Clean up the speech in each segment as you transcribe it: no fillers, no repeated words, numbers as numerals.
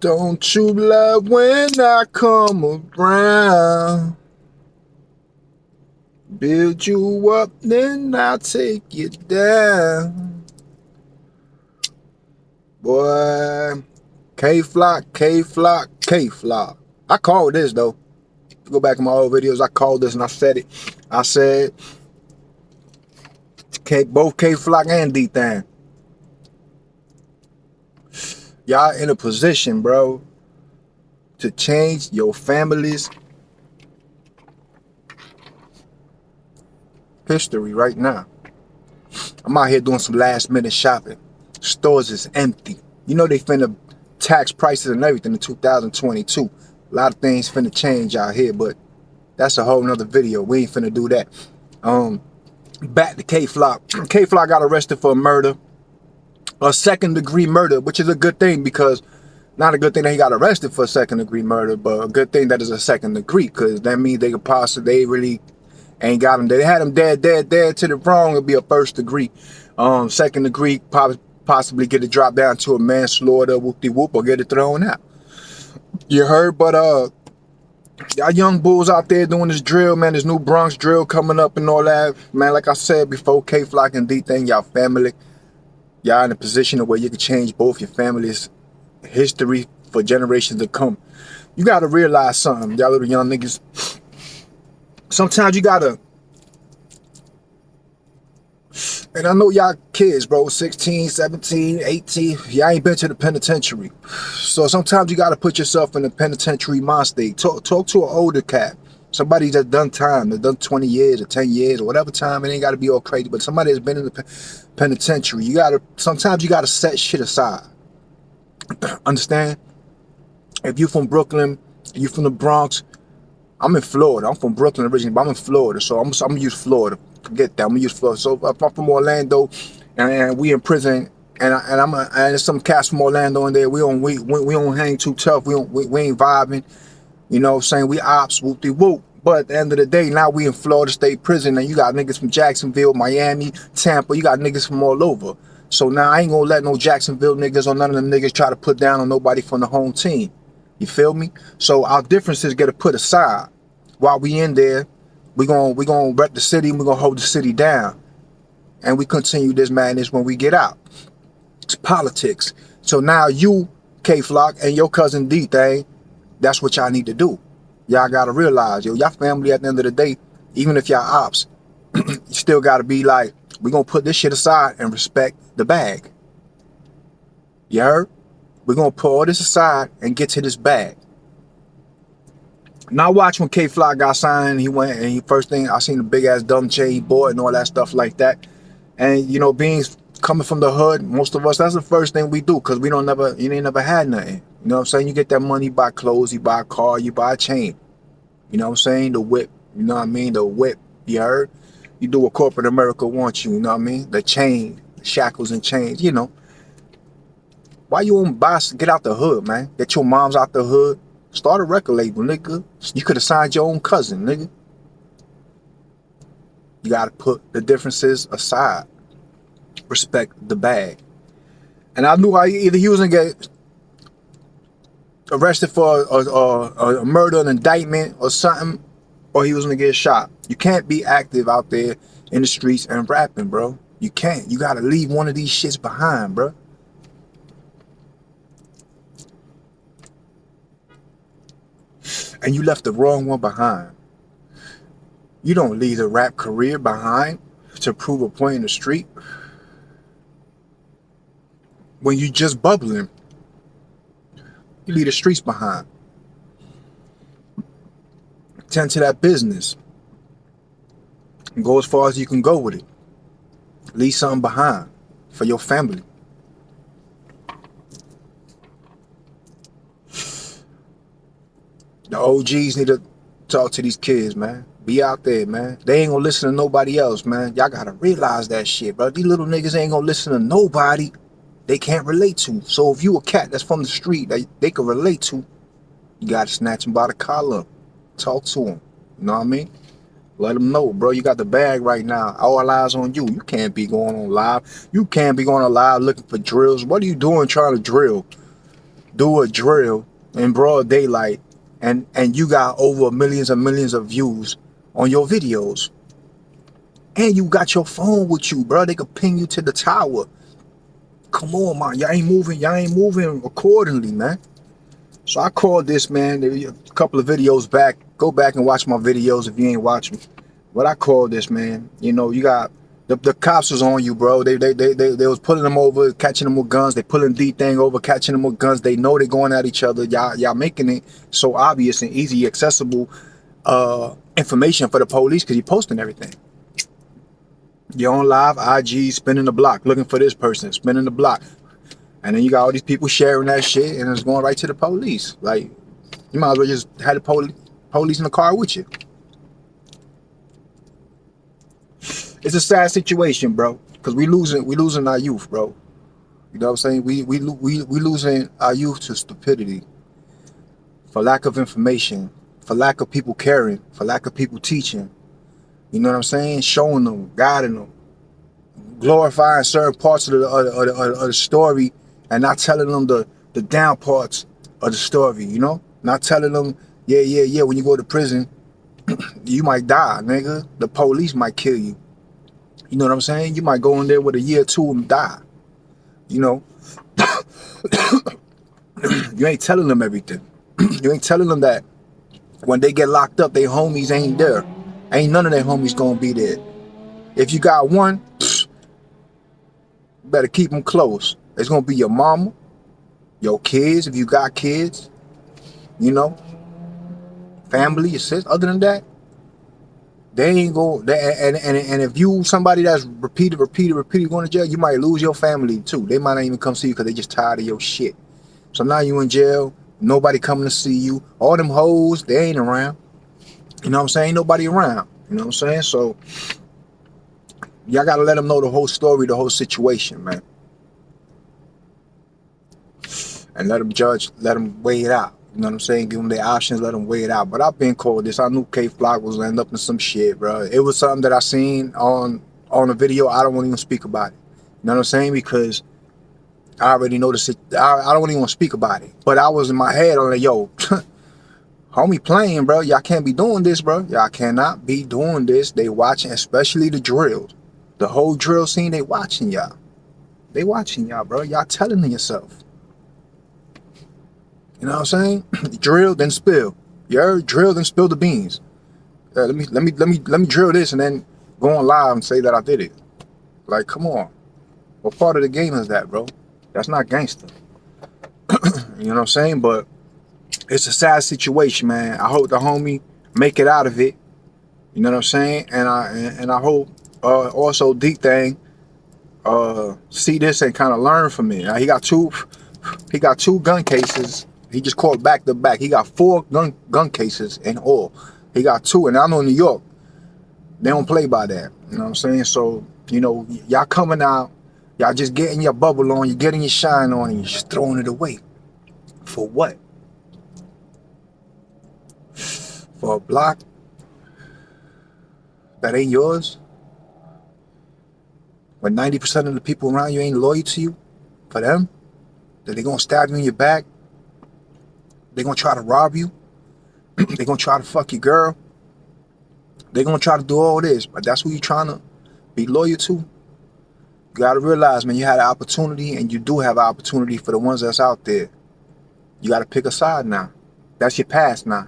Don't you love when I come around? Build you up, then I'll take you down. Boy, K-Flock, K-Flock, K-Flock. I called this though. Go back in my old videos, I called this and I said it. I said, both K-Flock and D-Thang. Y'all in a position, bro, to change your family's history right now. I'm out here doing some last minute shopping. Stores is empty. You know they finna tax prices and everything in 2022. A lot of things finna change out here, but that's a whole nother video. We ain't finna do that. Back to K-Flock. K-Flock got arrested for murder. A second-degree murder, which is a good thing, because not a good thing that he got arrested for second-degree murder, but a good thing that is a second degree, because that means they could possibly, they really ain't got him. They had him dead to the wrong. It'd be a first degree. Second degree, possibly get it dropped down to a manslaughter, whoop-de-whoop, or get it thrown out. You heard? But y'all young bulls out there doing this drill, man, this new Bronx drill coming up and all that, man. Like I said before, K-Flock and D-Thang, y'all family. Y'all in a position where you can change both your family's history for generations to come. You gotta realize something, y'all little young niggas. Sometimes you gotta, and I know y'all kids, bro, 16, 17, 18, y'all ain't been to the penitentiary. So sometimes you gotta put yourself in the penitentiary mind state. Talk to an older cat. Somebody that's done time, that's done 20 years or 10 years or whatever time. It ain't gotta be all crazy, but somebody that's been in the penitentiary. Sometimes you gotta set shit aside. Understand? If you from Brooklyn, you from the Bronx, I'm in Florida. I'm from Brooklyn originally, but I'm in Florida, so I'm gonna use Florida. Forget that. I'm gonna use Florida. So if I'm from Orlando, and we in prison, and there's some cats from Orlando in there. We don't hang too tough. We ain't vibing. You know what I'm saying? We ops, whoop-de-whoop. But at the end of the day, now we in Florida State Prison, and you got niggas from Jacksonville, Miami, Tampa. You got niggas from all over. So now I ain't gonna let no Jacksonville niggas or none of them niggas try to put down on nobody from the home team. You feel me? So our differences get to put aside. While we in there, we gonna rep the city, and we gonna hold the city down. And we continue this madness when we get out. It's politics. So now you, K-Flock, and your cousin D-Thang, that's what y'all need to do. Y'all gotta realize, yo, y'all family at the end of the day, even if y'all ops, you still gotta be like, we gonna put this shit aside and respect the bag. You heard? We're gonna put all this aside and get to this bag. Now watch when K-Flock got signed, he went and he first thing I seen the big ass dumb chain he bought and all that stuff like that. And you know, being coming from the hood, most of us, that's the first thing we do, because you ain't never had nothing. You know what I'm saying? You get that money, you buy clothes, you buy a car, you buy a chain. You know what I'm saying? The whip, you know what I mean? The whip, you heard? You do what corporate America wants you know what I mean? The chain, the shackles and chains, you know. Why you won't get out the hood, man? Get your moms out the hood. Start a record label, nigga. You could have signed your own cousin, nigga. You gotta put the differences aside. Respect the bag. And I knew either he was gonna get arrested for a murder, an indictment or something, or he was gonna get shot. You can't be active out there in the streets and rapping, bro. You can't. You gotta leave one of these shits behind, bro. And you left the wrong one behind. You don't leave a rap career behind to prove a point in the street when you just bubbling. You leave the streets behind. Tend to that business. And go as far as you can go with it. Leave something behind for your family. The OGs need to talk to these kids, man. Be out there, man. They ain't gonna listen to nobody else, man. Y'all gotta realize that shit, bro. These little niggas ain't gonna listen to nobody they can't relate to. So if you a cat that's from the street that they can relate to, you gotta snatch them by the collar. Talk to them. You know what I mean? Let them know, bro, you got the bag right now. All eyes on you. You can't be going on live. You can't be going on live looking for drills. What are you doing trying to drill? do a drill in broad daylight, and you got over millions and millions of views on your videos, and you got your phone with you, bro. They could ping you to the tower. Come on, man. Y'all ain't moving accordingly, man. So I called this, man, a couple of videos back. Go back and watch my videos if you ain't watching. But I called this, man. You know, you got the cops was on you, bro. They was pulling them over, catching them with guns. They pulling D-Thing over, catching them with guns. They know they're going at each other. Y'all making it so obvious and easy, accessible information for the police because you're posting everything. You're on live IG, spinning the block, looking for this person, spinning the block. And then you got all these people sharing that shit, and it's going right to the police. Like, you might as well just have the police in the car with you. It's a sad situation, bro, because we losing our youth, bro. You know what I'm saying? We losing our youth to stupidity, for lack of information, for lack of people caring, for lack of people teaching. You know what I'm saying? Showing them, guiding them, glorifying certain parts of the story, and not telling them the down parts of the story. You know, not telling them, yeah. When you go to prison, you might die, nigga. The police might kill you. You know what I'm saying? You might go in there with a year or two and die. You know, you ain't telling them everything. You ain't telling them that when they get locked up, their homies ain't there. Ain't none of their homies gonna be there. If you got one, better keep them close. It's gonna be your mama, your kids, if you got kids, you know, family, your sister. Other than that, they ain't go. And if you somebody that's repeated going to jail, you might lose your family too. They might not even come see you because they just tired of your shit. So now you in jail, nobody coming to see you. All them hoes, they ain't around. You know what I'm saying? Ain't nobody around. You know what I'm saying? So y'all gotta let them know the whole story, the whole situation, man. And let them judge, let them weigh it out. You know what I'm saying? Give them their options, let them weigh it out. But I've been called this. I knew K-Flock was gonna end up in some shit, bro. It was something that I seen on a video. I don't want to even speak about it. You know what I'm saying? Because I already know the shit. I don't even want to speak about it. But I was in my head on like, yo, homie playing, bro. Y'all can't be doing this, bro. Y'all cannot be doing this. They watching, especially the drills. The whole drill scene, they watching y'all. They watching y'all, bro. Y'all telling yourself. You know what I'm saying? Drill, then spill. You heard? Drill, then spill the beans. Let me drill this and then go on live and say that I did it. Like, come on. What part of the game is that, bro? That's not gangster. You know what I'm saying? But it's a sad situation, man. I hope the homie make it out of it. You know what I'm saying? And I hope also D-Thing see this and kind of learn from it. He got two gun cases. He just caught back to back. He got 4 gun cases in all. He got 2, and I know New York, they don't play by that. You know what I'm saying? So, you know, y'all coming out, y'all just getting your bubble on, you're getting your shine on, and you're just throwing it away. For what? For a block that ain't yours? When 90% of the people around you ain't loyal to you? For them? That they gonna stab you in your back? They gonna try to rob you? They gonna try to fuck your girl? They gonna try to do all this, but that's who you trying to be loyal to? You gotta realize, man, you had an opportunity, and you do have an opportunity for the ones that's out there. You gotta pick a side now. That's your past now.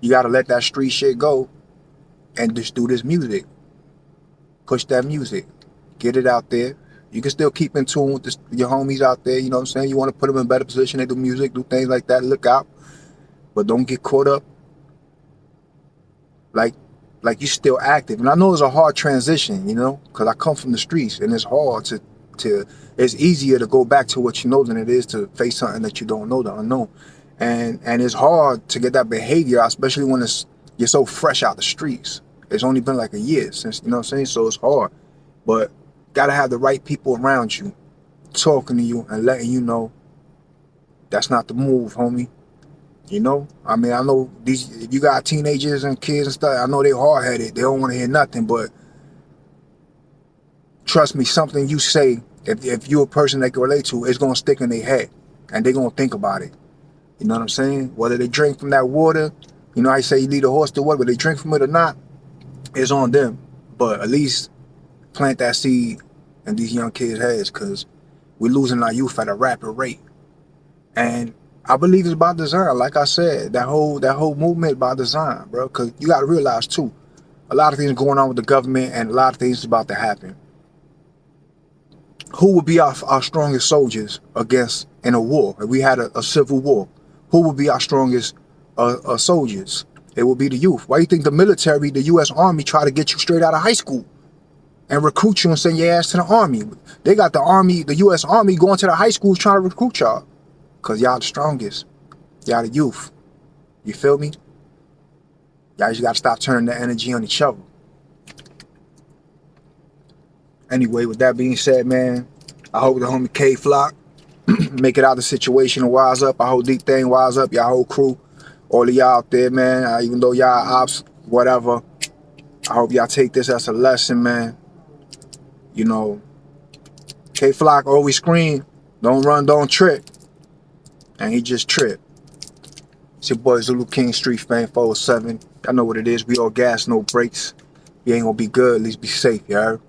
You gotta let that street shit go and just do this music. Push that music. Get it out there. You can still keep in tune with your homies out there. You know what I'm saying? You want to put them in a better position. They do music, do things like that. Look out. But don't get caught up like you're still active. And I know it's a hard transition, you know, because I come from the streets, and it's hard to it's easier to go back to what you know than it is to face something that you don't know, the unknown. And it's hard to get that behavior, especially when you're so fresh out the streets. It's only been like a year since, you know what I'm saying? So it's hard. But gotta have the right people around you talking to you and letting you know that's not the move, homie. You know? I mean, I know if you got teenagers and kids and stuff, I know they hard-headed. They don't want to hear nothing, but trust me, something you say If you're a person they can relate to, it's gonna stick in their head, and they're gonna think about it. You know what I'm saying? Whether they drink from that water, you know, I say you lead a horse to water, whether they drink from it or not, it's on them. But at least plant that seed in these young kids' heads, because we're losing our youth at a rapid rate. And I believe it's by design. Like I said, that whole movement by design, bro. Because you got to realize too, a lot of things going on with the government, and a lot of things is about to happen. Who would be our strongest soldiers against in a war? If we had a civil war, who would be our strongest soldiers? It would be the youth. Why do you think the military, the U.S. Army, try to get you straight out of high school and recruit you and send your ass to the Army? They got the Army, the U.S. Army going to the high schools trying to recruit y'all. Because y'all the strongest. Y'all the youth. You feel me? Y'all just got to stop turning the energy on each other. Anyway, with that being said, man, I hope the homie K-Flock make it out of the situation and wise up. I hope Deep Thing wise up. Y'all whole crew. All of y'all out there, man. Even though y'all ops, whatever. I hope y'all take this as a lesson, man. You know, K-Flock always scream, don't run, don't trip. And he just tripped. It's your boy Zulu King, Street Fame 407. Y'all know what it is. We all gas, no brakes. You ain't gonna be good, at least be safe, you heard?